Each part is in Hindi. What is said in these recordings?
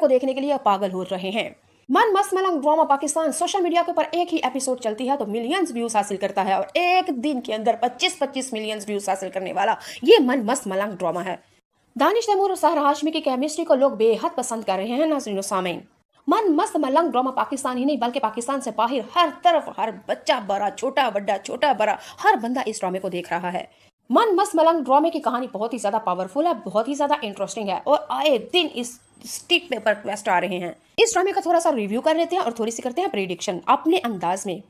को देखने के लिए पागल हो रहे हैं। मन मस्त मलंग ड्रामा पाकिस्तान सोशल मीडिया के ऊपर एक ही एपिसोड चलती है तो मिलियंस व्यूज हासिल करता है और एक दिन के अंदर 25-25 मिलियंस व्यूज हासिल करने वाला ये मन मस्त मलंग ड्रामा है। दानिश तैमूर और सहर हाशमी की केमिस्ट्री को लोग बेहद पसंद कर रहे हैं नाज़रीन सामीन। मन मस्त मलंग ड्रामा पाकिस्तान ही नहीं बल्कि पाकिस्तान से बाहर हर तरफ हर बच्चा बड़ा छोटा बड़ा छोटा बड़ा हर बंदा इस ड्रामे को देख रहा है। मन मस्त मलंग ड्रामे की कहानी बहुत ही ज्यादा पावरफुल है, बहुत ही ज्यादा इंटरेस्टिंग है और आए दिन इस स्टिक पेपर ट्विस्ट आ रहे हैं। इस ड्रामे का थोड़ा सा रिव्यू कर लेते हैं और थोड़ी सी करते हैं प्रेडिक्शन अपने अंदाज में।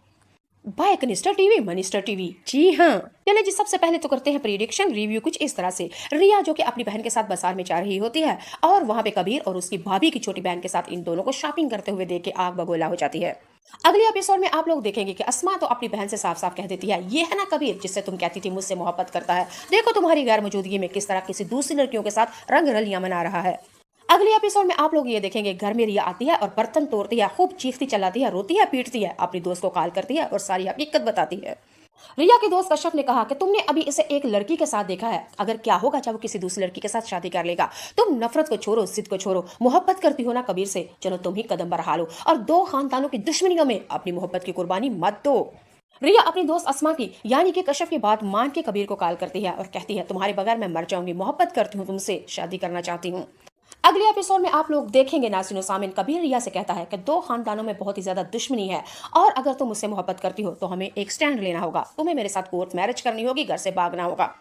बाय कनिस्टर टीवी मनिस्टर टीवी, जी हाँ। चलिए जी, सबसे पहले तो करते हैं प्रेडिक्शन रिव्यू कुछ इस तरह से। रिया जो कि अपनी बहन के साथ बाजार में जा रही होती है और वहां पे कबीर और उसकी भाभी की छोटी बहन के साथ इन दोनों को शॉपिंग करते हुए देख के आग बगोला हो जाती है। अगले एपिसोड में आप लोग देखेंगे कि अस्मा तो अपनी बहन से साफ साफ कह देती है, ये है ना कबीर जिससे तुम कहती थी मुझसे मोहब्बत करता है, देखो तुम्हारी गैर मौजूदगी में किस तरह किसी दूसरी लड़कियों के साथ रंग रलियां मना रहा है। अगले एपिसोड में आप लोग ये देखेंगे घर में रिया आती है और बर्तन तोड़ती है, खूब चीखती चलाती है, रोती है, पीटती है, अपनी दोस्त को कॉल करती है और सारी हकीकत बताती है। रिया की दोस्त कश्यप ने कहा कि तुमने अभी इसे एक लड़की के साथ देखा है, अगर क्या होगा जब वो किसी दूसरी लड़की के साथ शादी कर लेगा। तुम नफरत को छोड़ो, जिद को छोड़ो, मोहब्बत करती हो ना कबीर से, चलो तुम ही कदम बढ़ा लो और दो खानदानों की दुश्मनियों में अपनी मोहब्बत की कुर्बानी मत दो। रिया अपनी दोस्त अस्मा की यानी कि कश्यप की बात मान के कबीर को कॉल करती है और कहती है तुम्हारे बगैर मैं मर जाऊंगी, मोहब्बत करती हूँ तुमसे, शादी करना चाहती हूँ। अगले एपिसोड में आप लोग देखेंगे नाज़रीन सामीन, कबीर रिया से कहता है कि दो खानदानों में बहुत ही ज्यादा दुश्मनी है और अगर तुम मुझसे मोहब्बत करती हो तो हमें एक स्टैंड लेना होगा, तुम्हें मेरे साथ कोर्ट मैरिज करनी होगी, घर से भागना होगा।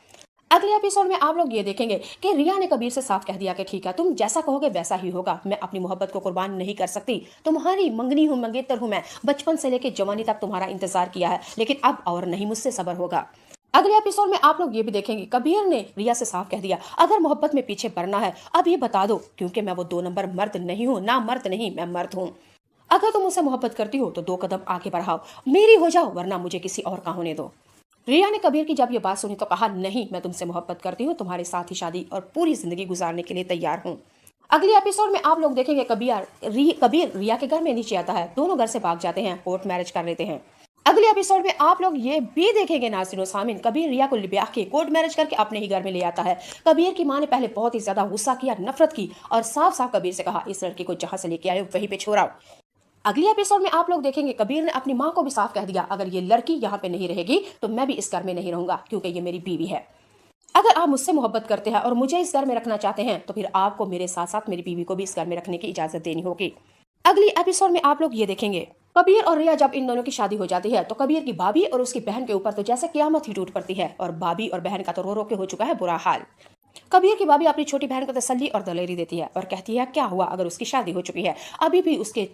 अगले एपिसोड में आप लोग ये देखेंगे कि रिया ने कबीर से साफ कह दिया कि ठीक है तुम जैसा कहोगे वैसा ही होगा, मैं अपनी मोहब्बत को कुर्बान नहीं कर सकती, तुम्हारी मंगनी हूँ, मंगेतर हूँ, मैं बचपन से लेकर जवानी तक तुम्हारा इंतजार किया है लेकिन अब और नहीं, मुझसे सब्र होगा। अगले एपिसोड में आप लोग ये भी देखेंगे कबीर ने रिया से साफ कह दिया अगर मोहब्बत में पीछे बढ़ना है अब ये बता दो, क्योंकि मैं वो 2 नंबर मर्द नहीं हूँ, ना मर्द नहीं मैं मर्द हूँ। अगर तुम मुझसे मोहब्बत करती हो तो 2 कदम आगे बढ़ाओ, मेरी हो जाओ वरना मुझे किसी और का होने दो। रिया ने कबीर की जब ये बात सुनी तो कहा नहीं, मैं तुमसे मोहब्बत करती हूँ, तुम्हारे साथ ही शादी और पूरी जिंदगी गुजारने के लिए तैयार हूँ। अगले एपिसोड में आप लोग देखेंगे कबीर रिया के घर में नीचे आता है, दोनों घर से भाग जाते हैं, कोर्ट मैरिज कर लेते हैं। अगले एपिसोड में आप लोग ये भी देखेंगे नाज़रीन सामीन, कबीर रिया को ब्याह के कोर्ट मैरिज करके अपने ही घर में ले आता है। कबीर की मां ने पहले बहुत ही ज्यादा गुस्सा किया, नफरत की और साफ साफ कबीर से कहा इस लड़के को जहां से लेके आए वहीं पे छोड़ाओ। अगले एपिसोड में आप लोग देखेंगे कबीर ने अपनी मां को भी साफ कह दिया अगर ये लड़की यहाँ पे नहीं रहेगी तो मैं भी इस घर में नहीं रहूंगा, क्योंकि ये मेरी बीवी है। अगर आप मुझसे मोहब्बत करते हैं और मुझे इस घर में रखना चाहते हैं तो फिर आपको मेरे साथ साथ मेरी बीवी को भी इस घर में रखने की इजाजत देनी होगी। अगली एपिसोड में आप लोग ये देखेंगे कबीर और रिया जब इन दोनों की शादी हो जाती है तो कबीर की भाभी और उसकी बहन के ऊपर तो जैसे कियामत ही टूट पड़ती है और भाभी और बहन का तो रो रो के हो चुका है बुरा हाल। कबीर की भाभी अपनी छोटी बहन को तसल्ली और दलेरी देती है और कहती है क्या हुआ अगर उसकी शादी हो चुकी है, अभी भी उसके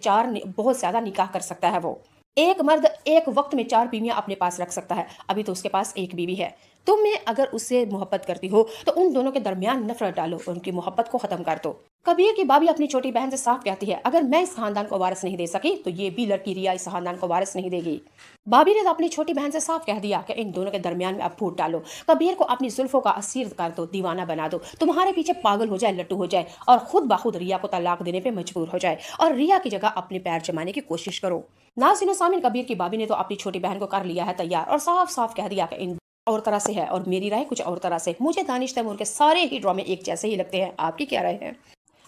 बहुत ज्यादा निकाह कर सकता है, वो एक मर्द एक वक्त में 4 बीवियां अपने पास रख सकता है, अभी तो उसके पास एक बीवी है। तुम्हें अगर उससे मोहब्बत करती हो तो उन दोनों के दरमियान नफरत डालो, उनकी मोहब्बत को खत्म कर दो। कबीर की भाभी अपनी छोटी बहन से साफ कहती है अगर मैं इस खानदान को वारिस नहीं दे सकी तो ये भी लड़की रिया इस खानदान को वारिस नहीं देगी। भाभी ने तो अपनी छोटी बहन से साफ कह दिया कि इन दोनों के दरमियान में अब फूट डालो, कबीर को अपनी जुल्फों का असीर कर दो, दीवाना बना दो, तुम्हारे पीछे पागल हो जाए, लट्टू हो जाए और खुद बाखुद रिया को तलाक देने पे मजबूर हो जाए और रिया की जगह अपने पैर जमाने की कोशिश करो। नाज़रीन सामीन, कबीर की भाभी ने तो अपनी छोटी बहन को कर लिया है तैयार और साफ साफ कह दिया कि इन और तरह से है और मेरी राय कुछ और तरह से। मुझे दानिश तैमूर के सारे ही ड्रामे एक जैसे ही लगते हैं, आपकी क्या राय है?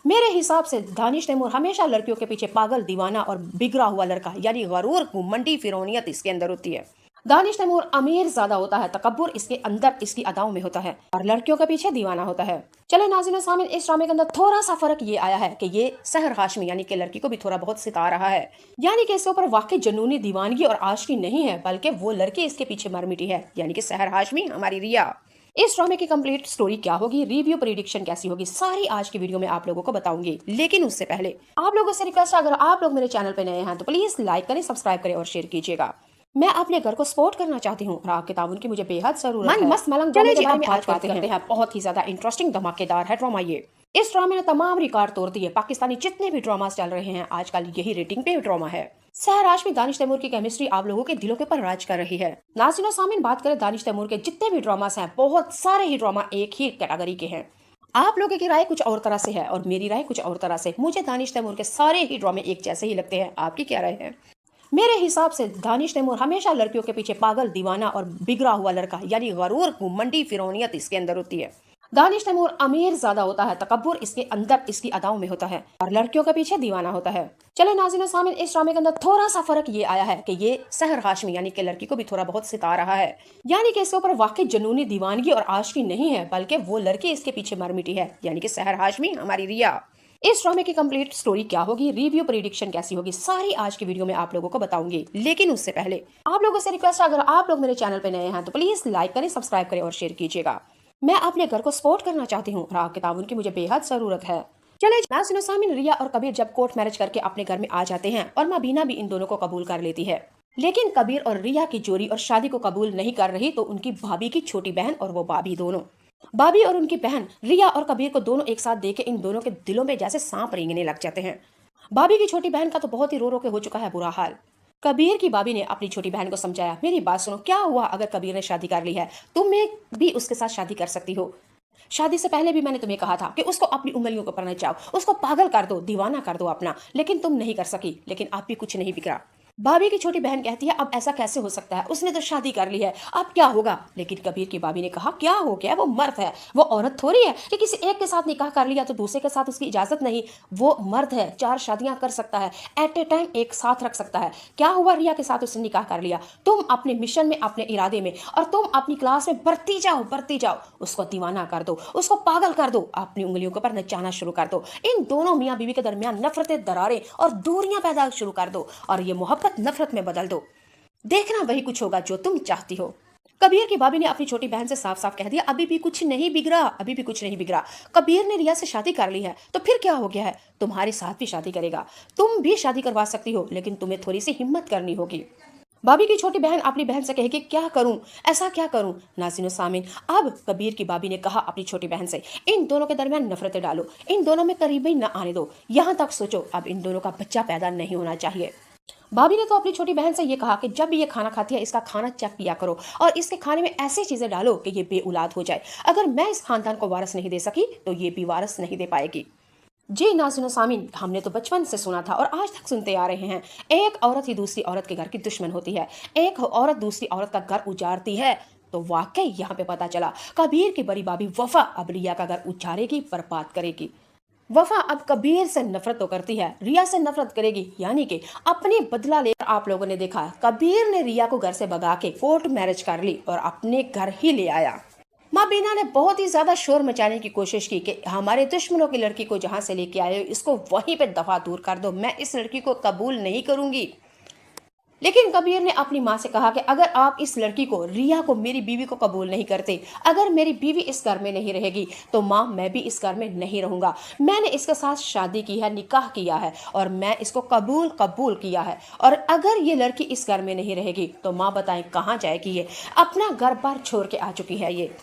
मेरे हिसाब से दानिश तैमूर हमेशा लड़कियों के पीछे पागल, दीवाना और बिगड़ा हुआ लड़का यानी गरूर, घुमंडी, फिरौनियत इसके अंदर होती है। दानिश तैमूर अमीर ज्यादा होता है, तकब्बुर इसके अंदर इसकी अदाओं में होता है और लड़कियों के पीछे दीवाना होता है। चले नाज़रीन सामीन, इस ड्रामे के अंदर थोड़ा सा फर्क ये आया है कि ये सहर हाशमी यानी कि लड़की को भी थोड़ा बहुत सिता रहा है, यानी कि इसके ऊपर वाकई जुनूनी दीवानगी और आशिकी नहीं है बल्कि वो लड़की इसके पीछे मर मिटी है, यानी कि सहर हाशमी हमारी रिया। इस ड्रामे की कंप्लीट स्टोरी क्या होगी, रिव्यू प्रेडिक्शन कैसी होगी, सारी आज की वीडियो में आप लोगों को बताऊंगी। लेकिन उससे पहले आप लोगों से रिक्वेस्ट है अगर आप लोग मेरे चैनल पे नए हैं तो प्लीज लाइक करें, सब्सक्राइब करें और शेयर कीजिएगा। मैं अपने घर को सपोर्ट करना चाहती हूँ और आपके ताउन की मुझे बेहद जरूरत है। मस्त मलंग ड्रामे के बारे में आज बात करते हैं। बहुत ही ज्यादा इंटरेस्टिंग धमाकेदार है ड्रामा ये। इस ड्रामे ने तमाम रिकॉर्ड तोड़ दिए। पाकिस्तानी जितने भी ड्रामास चल रहे हैं आजकल यही रेटिंग पे ड्रामा है। सहर हाशमी दानिश तैमूर की केमिस्ट्री आप लोगों के दिलों के ऊपर राज कर रही है। नाज़रीन सामीन, बात करें दानिश तैमूर के जितने भी ड्रामास हैं, बहुत सारे ही ड्रामा एक ही कैटेगरी के हैं। आप लोगों की राय कुछ और तरह से है और मेरी राय कुछ और तरह से। मुझे दानिश तैमूर के सारे ही ड्रामे एक जैसे ही लगते हैं, आपकी क्या राय है? मेरे हिसाब से दानिश तैमूर हमेशा लड़कियों के पीछे पागल, दीवाना और बिगड़ा हुआ लड़का यानी गरूर, घुमंडी, फिरौनियत इसके अंदर होती है। दानिश तैमूर अमीर ज्यादा होता है, तकब्बुर इसके अंदर इसकी अदाओं में होता है और लड़कियों के पीछे दीवाना होता है। चले नाज़रीन सामिन, इस ड्रामे के अंदर थोड़ा सा फर्क ये आया है कि ये सहर हाशमी यानी कि लड़की को भी थोड़ा बहुत सिता रहा है, यानी कि इसके ऊपर वाकई जुनूनी दीवानगी और आशिकी नहीं है, बल्कि वो लड़की इसके पीछे मर मिटी है, यानी कि सहर हाशमी हमारी रिया। इस ड्रामे की कंप्लीट स्टोरी क्या होगी, रिव्यू प्रेडिक्शन कैसी होगी, सारी आज की वीडियो में आप लोगों को बताऊंगी। लेकिन उससे पहले आप लोगों से रिक्वेस्ट है, अगर आप लोग मेरे चैनल पे नए हैं तो प्लीज लाइक करें, सब्सक्राइब करें और शेयर कीजिएगा। मैं अपने घर को सपोर्ट करना चाहती हूँ और आपके ताउन की मुझे बेहद जरूरत है। चले नाज़रीन सामिन, रिया और कबीर जब कोर्ट मैरिज करके अपने घर में आ जाते हैं और माँ बीना भी इन दोनों को कबूल कर लेती है, लेकिन कबीर और रिया की जोड़ी और शादी को कबूल नहीं कर रही तो उनकी भाभी की छोटी बहन और वो भाभी दोनों, भाभी और उनकी बहन रिया और कबीर को दोनों एक साथ देख के इन दोनों के दिलों में जैसे सांप रेंगने लग जाते हैं। भाभी की छोटी बहन का तो बहुत ही रो रो के हो चुका है बुरा हाल। कबीर की भाभी ने अपनी छोटी बहन को समझाया, मेरी बात सुनो, क्या हुआ अगर कबीर ने शादी कर ली है, तुम्हें भी उसके साथ शादी कर सकती हो। शादी से पहले भी मैंने तुम्हें कहा था कि उसको अपनी उंगलियों को पर नचाओ, उसको पागल कर दो, दीवाना कर दो अपना, लेकिन तुम नहीं कर सकी, लेकिन आप भी कुछ नहीं बिगड़ा। भाभी की छोटी बहन कहती है, अब ऐसा कैसे हो सकता है, उसने तो शादी कर ली है, अब क्या होगा। लेकिन कबीर की भाभी ने कहा, क्या हो गया, वो मर्द है, वो औरत थोड़ी है कि किसी एक के साथ निकाह कर लिया तो दूसरे के साथ उसकी इजाजत नहीं। वो मर्द है, 4 शादियां कर सकता है, एट ए टाइम एक साथ रख सकता है। क्या हुआ, रिया के साथ उसने निकाह कर लिया, तुम अपने मिशन में, अपने इरादे में और तुम अपनी क्लास में बढ़ती जाओ, उसको दीवाना कर दो, उसको पागल कर दो, अपनी उंगलियों के ऊपर नचाना शुरू कर दो। इन दोनों मियाँ बीवी के दरमियान नफरतें, दरारें और दूरियां पैदा शुरू कर दो और ये मोहब्बत नफरत में बदल दो। देखना वही कुछ होगा जो तुम चाहती हो। कबीर की भाभी ने अपनी छोटी बहन से साफ साफ कह दिया, अभी भी कुछ नहीं बिगड़ा, अभी भी कुछ नहीं बिगड़ा। कबीर ने रिया से शादी कर ली है तो फिर क्या हो गया है, तुम्हारे साथ भी शादी करेगा, तुम भी शादी करवा सकती हो, लेकिन तुम्हें थोड़ी सी हिम्मत करनी होगी। भाभी की छोटी बहन अपनी बहन से कहेगी, क्या करूं, ऐसा क्या करूं। नाज़रीन सामिन, अब कबीर की भाभी ने कहा अपनी छोटी बहन से, इन दोनों के दरमियान नफरतें डालो, इन दोनों में करीबी न आने दो, यहाँ तक सोचो अब इन दोनों का बच्चा पैदा नहीं होना चाहिए। भाभी ने तो अपनी छोटी बहन से ये कहा कि जब भी ये खाना खाती है इसका खाना चेक किया करो और इसके खाने में ऐसी चीजें डालो कि ये बेऔलाद हो जाए। अगर मैं इस खानदान को वारस नहीं दे सकी तो ये भी वारस नहीं दे पाएगी। जी नाज़रीन सामीन, हमने तो बचपन से सुना था और आज तक सुनते आ रहे हैं, एक औरत ही दूसरी औरत के घर की दुश्मन होती है, एक औरत दूसरी औरत का घर उजाड़ती है। तो वाकई यहाँ पे पता चला, कबीर की बड़ी भाभी वफा अब रिया का घर उजाड़ेगी, बर्बाद करेगी। वफा अब कबीर से नफरत तो करती है, रिया से नफरत करेगी, यानी कि अपने बदला लेकर आप लोगों ने देखा कबीर ने रिया को घर से भगा के कोर्ट मैरिज कर ली और अपने घर ही ले आया। माँ बीना ने बहुत ही ज्यादा शोर मचाने की कोशिश की कि हमारे दुश्मनों की लड़की को जहां से लेके आए हो इसको वहीं पे दफा दूर कर दो, मैं इस लड़की को कबूल नहीं करूंगी। लेकिन कबीर ने अपनी माँ से कहा कि अगर आप इस लड़की को, रिया को, मेरी बीवी को कबूल नहीं करते, अगर मेरी बीवी इस घर में नहीं रहेगी तो माँ मैं भी इस घर में नहीं रहूंगा। मैंने इसके साथ शादी की है, निकाह किया है और मैं इसको कबूल किया है, और अगर ये लड़की इस घर में नहीं रहेगी तो माँ बताएं कहाँ जाएगी, ये अपना घर बार छोड़ के आ चुकी है। ये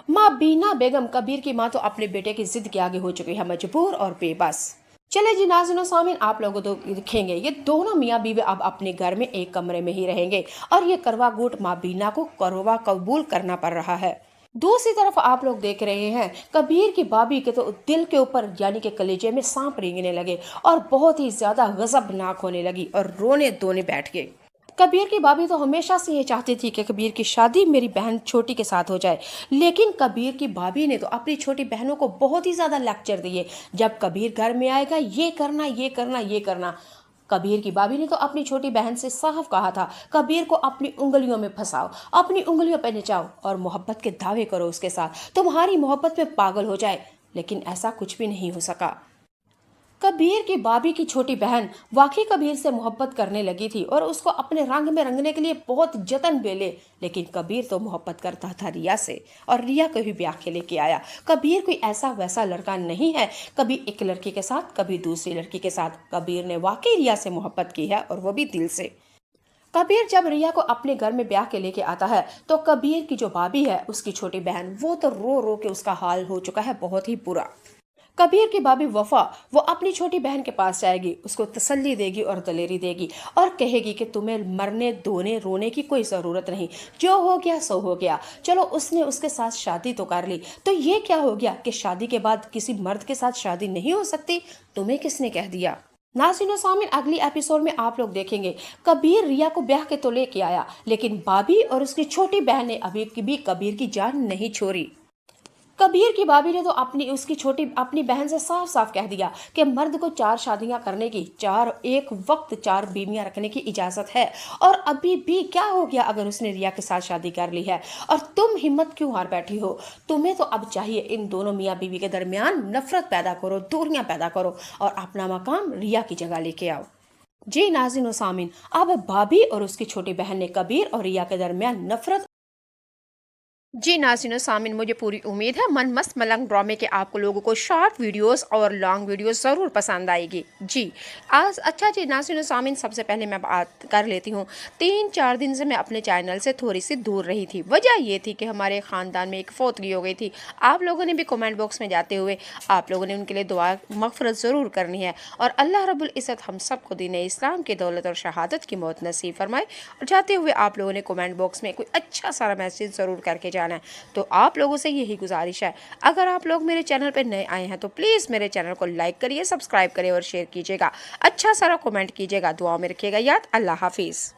माँ बीना बेगम, कबीर की माँ, तो अपने बेटे की जिद के आगे हो चुकी है मजबूर और बेबस। चले जी नाज़रीन सामीन, आप लोगों तो देखेंगे ये दोनों मियाँ बीवी अब अपने घर में एक कमरे में ही रहेंगे और ये करवा गुट माँ बीना को करवा कबूल करना पड़ रहा है। दूसरी तरफ आप लोग देख रहे हैं कबीर की भाभी के तो दिल के ऊपर यानी कि कलेजे में सांप रेंगने लगे और बहुत ही ज्यादा गजबनाक होने लगी और रोने धोने बैठ गए। कबीर की भाभी तो हमेशा से ये चाहती थी कि कबीर की शादी मेरी बहन छोटी के साथ हो जाए, लेकिन कबीर की भाभी ने तो अपनी छोटी बहनों को बहुत ही ज्यादा लेक्चर दिए, जब कबीर घर में आएगा ये करना, ये करना, ये करना। कबीर की भाभी ने तो अपनी छोटी बहन से साफ कहा था, कबीर को अपनी उंगलियों में फंसाओ, अपनी उंगलियों पर नचाओ और मोहब्बत के दावे करो उसके साथ, तुम्हारी मोहब्बत में पागल हो जाए। लेकिन ऐसा कुछ भी नहीं हो सका। कबीर की भाभी की छोटी बहन वाकई कबीर से मोहब्बत करने लगी थी और उसको अपने रंग में रंगने के लिए बहुत जतन बेले, लेकिन कबीर तो मोहब्बत करता था रिया से और रिया को भी ब्याह के लेके आया। कबीर कोई ऐसा वैसा लड़का नहीं है, कभी एक लड़की के साथ, कभी दूसरी लड़की के साथ। कबीर ने वाकई रिया से मोहब्बत की है और वो भी दिल से। कबीर जब रिया को अपने घर में ब्याह के लेके आता है तो कबीर की जो भाभी है, उसकी छोटी बहन, वो तो रो रो के उसका हाल हो चुका है बहुत ही बुरा। कबीर की भाभी वफा वो अपनी छोटी बहन के पास जाएगी, उसको तसल्ली देगी और दलेरी देगी और कहेगी कि तुम्हें मरने धोने रोने की कोई ज़रूरत नहीं, जो हो गया सो हो गया। चलो उसने उसके साथ शादी तो कर ली, तो ये क्या हो गया कि शादी के बाद किसी मर्द के साथ शादी नहीं हो सकती, तुम्हें किसने कह दिया। नाज़रीन सामीन, अगली एपिसोड में आप लोग देखेंगे कबीर रिया को ब्याह के तो लेके आया, लेकिन भाभी और उसकी छोटी बहन ने अभी भी कबीर की जान नहीं छोड़ी। कबीर की भाभी ने तो अपनी बहन से साफ साफ कह दिया कि मर्द को 4 शादियां करने की, एक वक्त 4 बीवियां रखने की इजाजत है। और अभी भी क्या हो गया अगर उसने रिया के साथ शादी कर ली है, और तुम हिम्मत क्यों हार बैठी हो? तुम्हें तो अब चाहिए इन दोनों मियाँ बीवी के दरमियान नफरत पैदा करो, दूरियां पैदा करो और अपना मकाम रिया की जगह लेके आओ। जी नाज़रीन और सामीन, अब भाभी और उसकी छोटी बहन ने कबीर और रिया के दरमियान नफरत। जी नाज़रीन और सामीन, मुझे पूरी उम्मीद है मन मस्त मलंग ड्रामे के आपको लोगों को शॉर्ट वीडियोस और लॉन्ग वीडियोस ज़रूर पसंद आएगी। जी आज अच्छा जी नाज़रीन और सामीन, सबसे पहले मैं बात कर लेती हूँ। 3-4 दिन से मैं अपने चैनल से थोड़ी सी दूर रही थी। वजह ये थी कि हमारे ख़ानदान में एक फौतगी हो गई थी। आप लोगों ने भी कमेंट बॉक्स में जाते हुए आप लोगों ने उनके लिए दुआ मग़फ़िरत ज़रूर करनी है और अल्लाह रब्बुल इज़्ज़त हम सबको दीन इस्लाम की दौलत और शहादत की मौत नसीब फरमाए। और जाते हुए आप लोगों ने कमेंट बॉक्स में कोई अच्छा सारा मैसेज ज़रूर करके जाना है। तो आप लोगों से यही गुजारिश है, अगर आप लोग मेरे चैनल पर नए आए हैं तो प्लीज़ मेरे चैनल को लाइक करिए, सब्सक्राइब करिए और शेयर कीजिएगा। अच्छा सारा कमेंट कीजिएगा, दुआ में रखिएगा याद। अल्लाह हाफिज़।